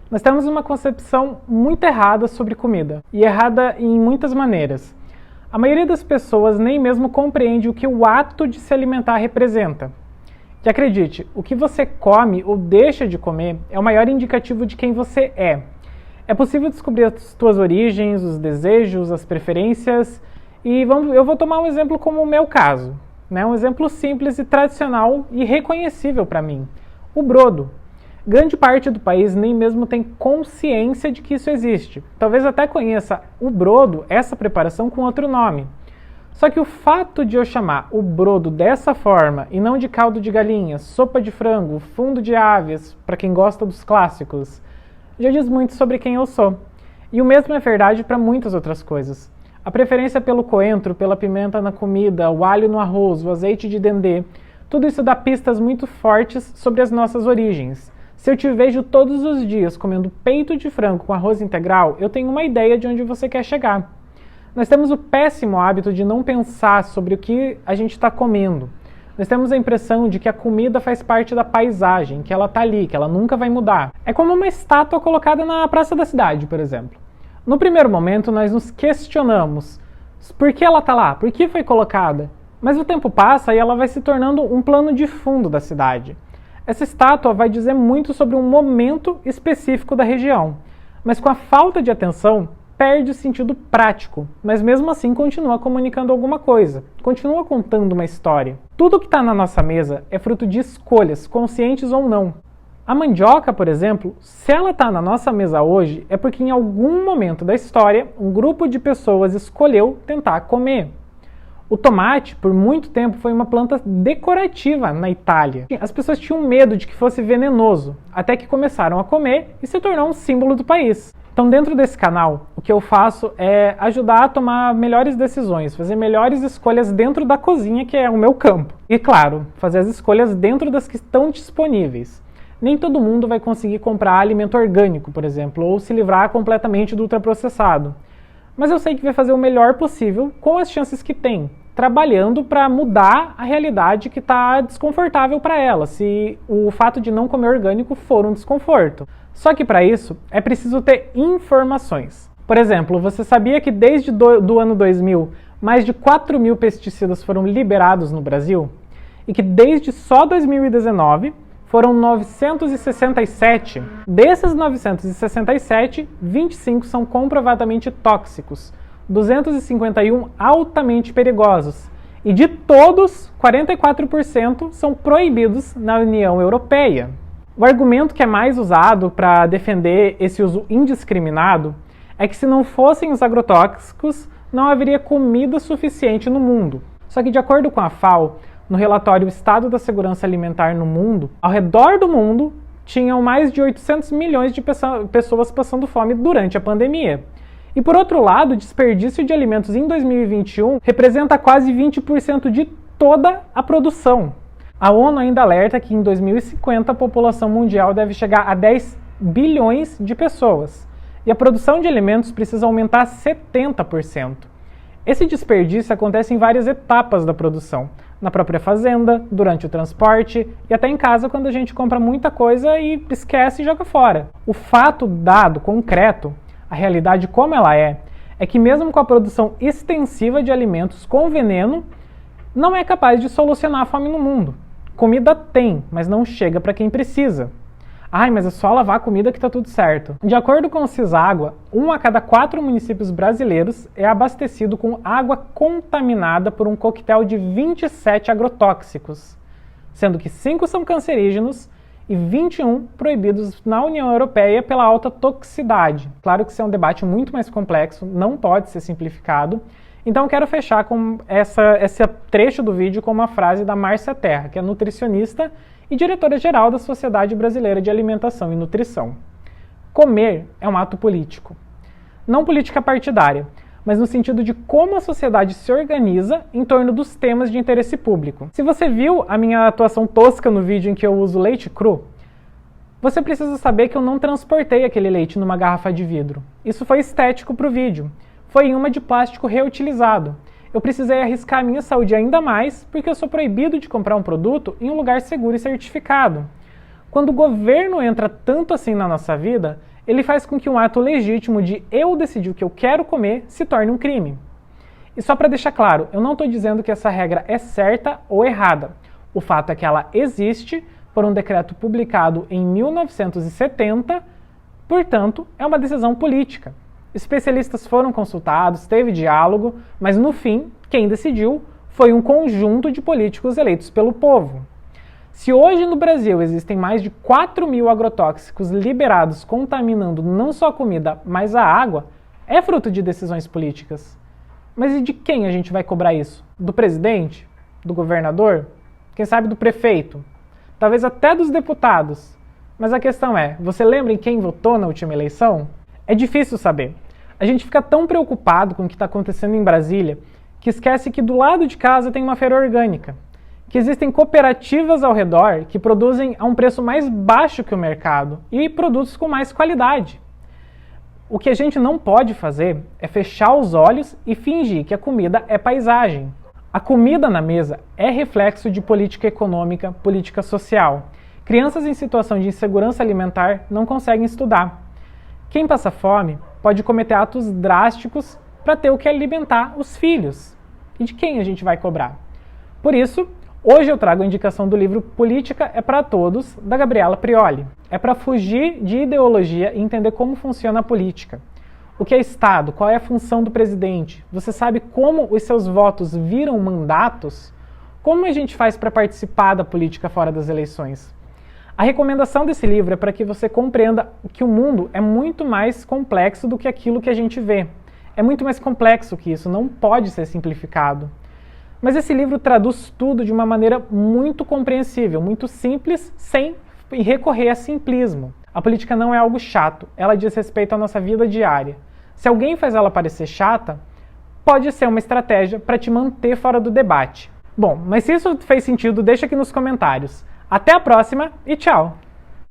Nós temos uma concepção muito errada sobre comida, e errada em muitas maneiras. A maioria das pessoas nem mesmo compreende o que o ato de se alimentar representa. E acredite, o que você come ou deixa de comer é o maior indicativo de quem você é. É possível descobrir as suas origens, os desejos, as preferências, e eu vou tomar um exemplo como o meu caso, né? Um exemplo simples e tradicional e reconhecível para mim, o brodo. Grande parte do país nem mesmo tem consciência de que isso existe. Talvez até conheça o brodo, essa preparação, com outro nome. Só que o fato de eu chamar o brodo dessa forma e não de caldo de galinha, sopa de frango, fundo de aves, para quem gosta dos clássicos, já diz muito sobre quem eu sou. E o mesmo é verdade para muitas outras coisas. A preferência pelo coentro, pela pimenta na comida, o alho no arroz, o azeite de dendê, tudo isso dá pistas muito fortes sobre as nossas origens. Se eu te vejo todos os dias comendo peito de frango com arroz integral, eu tenho uma ideia de onde você quer chegar. Nós temos o péssimo hábito de não pensar sobre o que a gente está comendo. Nós temos a impressão de que a comida faz parte da paisagem, que ela está ali, que ela nunca vai mudar. É como uma estátua colocada na praça da cidade, por exemplo. No primeiro momento, nós nos questionamos por que ela está lá, por que foi colocada. Mas o tempo passa e ela vai se tornando um plano de fundo da cidade. Essa estátua vai dizer muito sobre um momento específico da região, mas com a falta de atenção, perde o sentido prático, mas mesmo assim continua comunicando alguma coisa, continua contando uma história. Tudo que está na nossa mesa é fruto de escolhas, conscientes ou não. A mandioca, por exemplo, se ela está na nossa mesa hoje, é porque em algum momento da história, um grupo de pessoas escolheu tentar comer. O tomate, por muito tempo, foi uma planta decorativa na Itália. As pessoas tinham medo de que fosse venenoso, até que começaram a comer e se tornou um símbolo do país. Então, dentro desse canal, o que eu faço é ajudar a tomar melhores decisões, fazer melhores escolhas dentro da cozinha, que é o meu campo. E, claro, fazer as escolhas dentro das que estão disponíveis. Nem todo mundo vai conseguir comprar alimento orgânico, por exemplo, ou se livrar completamente do ultraprocessado. Mas eu sei que vai fazer o melhor possível com as chances que tem, trabalhando para mudar a realidade que está desconfortável para ela, se o fato de não comer orgânico for um desconforto. Só que para isso é preciso ter informações. Por exemplo, você sabia que desde do ano 2000, mais de 4.000 pesticidas foram liberados no Brasil? E que desde só 2019, foram 967. Desses 967, 25 são comprovadamente tóxicos, 251 altamente perigosos. E de todos, 44% são proibidos na União Europeia. O argumento que é mais usado para defender esse uso indiscriminado é que se não fossem os agrotóxicos, não haveria comida suficiente no mundo. Só que de acordo com a FAO, no relatório Estado da Segurança Alimentar no Mundo, ao redor do mundo, tinham mais de 800 milhões de pessoas passando fome durante a pandemia. E por outro lado, o desperdício de alimentos em 2021 representa quase 20% de toda a produção. A ONU ainda alerta que em 2050 a população mundial deve chegar a 10 bilhões de pessoas. E a produção de alimentos precisa aumentar 70%. Esse desperdício acontece em várias etapas da produção. Na própria fazenda, durante o transporte e até em casa quando a gente compra muita coisa e esquece e joga fora. O fato dado, concreto, a realidade como ela é que mesmo com a produção extensiva de alimentos com veneno, não é capaz de solucionar a fome no mundo. Comida tem, mas não chega para quem precisa. Ai, mas é só lavar a comida que está tudo certo. De acordo com o Ciságua, 1 a cada 4 municípios brasileiros é abastecido com água contaminada por um coquetel de 27 agrotóxicos, sendo que 5 são cancerígenos e 21 proibidos na União Europeia pela alta toxicidade. Claro que isso é um debate muito mais complexo, não pode ser simplificado. Então quero fechar com esse trecho do vídeo com uma frase da Márcia Terra, que é nutricionista e diretora-geral da Sociedade Brasileira de Alimentação e Nutrição. Comer é um ato político. Não política partidária, mas no sentido de como a sociedade se organiza em torno dos temas de interesse público. Se você viu a minha atuação tosca no vídeo em que eu uso leite cru, você precisa saber que eu não transportei aquele leite numa garrafa de vidro. Isso foi estético para o vídeo. Foi em uma de plástico reutilizado. Eu precisei arriscar a minha saúde ainda mais porque eu sou proibido de comprar um produto em um lugar seguro e certificado. Quando o governo entra tanto assim na nossa vida, ele faz com que um ato legítimo de eu decidir o que eu quero comer se torne um crime. E só para deixar claro, eu não estou dizendo que essa regra é certa ou errada. O fato é que ela existe por um decreto publicado em 1970, portanto, é uma decisão política. Especialistas foram consultados, teve diálogo, mas no fim, quem decidiu foi um conjunto de políticos eleitos pelo povo. Se hoje no Brasil existem mais de 4.000 agrotóxicos liberados contaminando não só a comida, mas a água, é fruto de decisões políticas. Mas e de quem a gente vai cobrar isso? Do presidente? Do governador? Quem sabe do prefeito? Talvez até dos deputados. Mas a questão é, você lembra em quem votou na última eleição? É difícil saber. A gente fica tão preocupado com o que está acontecendo em Brasília que esquece que do lado de casa tem uma feira orgânica, que existem cooperativas ao redor que produzem a um preço mais baixo que o mercado e produtos com mais qualidade. O que a gente não pode fazer é fechar os olhos e fingir que a comida é paisagem. A comida na mesa é reflexo de política econômica, política social. Crianças em situação de insegurança alimentar não conseguem estudar. Quem passa fome pode cometer atos drásticos para ter o que alimentar os filhos. E de quem a gente vai cobrar? Por isso, hoje eu trago a indicação do livro Política é para Todos, da Gabriela Prioli. É para fugir de ideologia e entender como funciona a política. O que é Estado? Qual é a função do presidente? Você sabe como os seus votos viram mandatos? Como a gente faz para participar da política fora das eleições? A recomendação desse livro é para que você compreenda que o mundo é muito mais complexo do que aquilo que a gente vê. É muito mais complexo que isso, não pode ser simplificado. Mas esse livro traduz tudo de uma maneira muito compreensível, muito simples, sem recorrer a simplismo. A política não é algo chato, ela diz respeito à nossa vida diária. Se alguém faz ela parecer chata, pode ser uma estratégia para te manter fora do debate. Bom, mas se isso fez sentido, deixa aqui nos comentários. Até a próxima e tchau!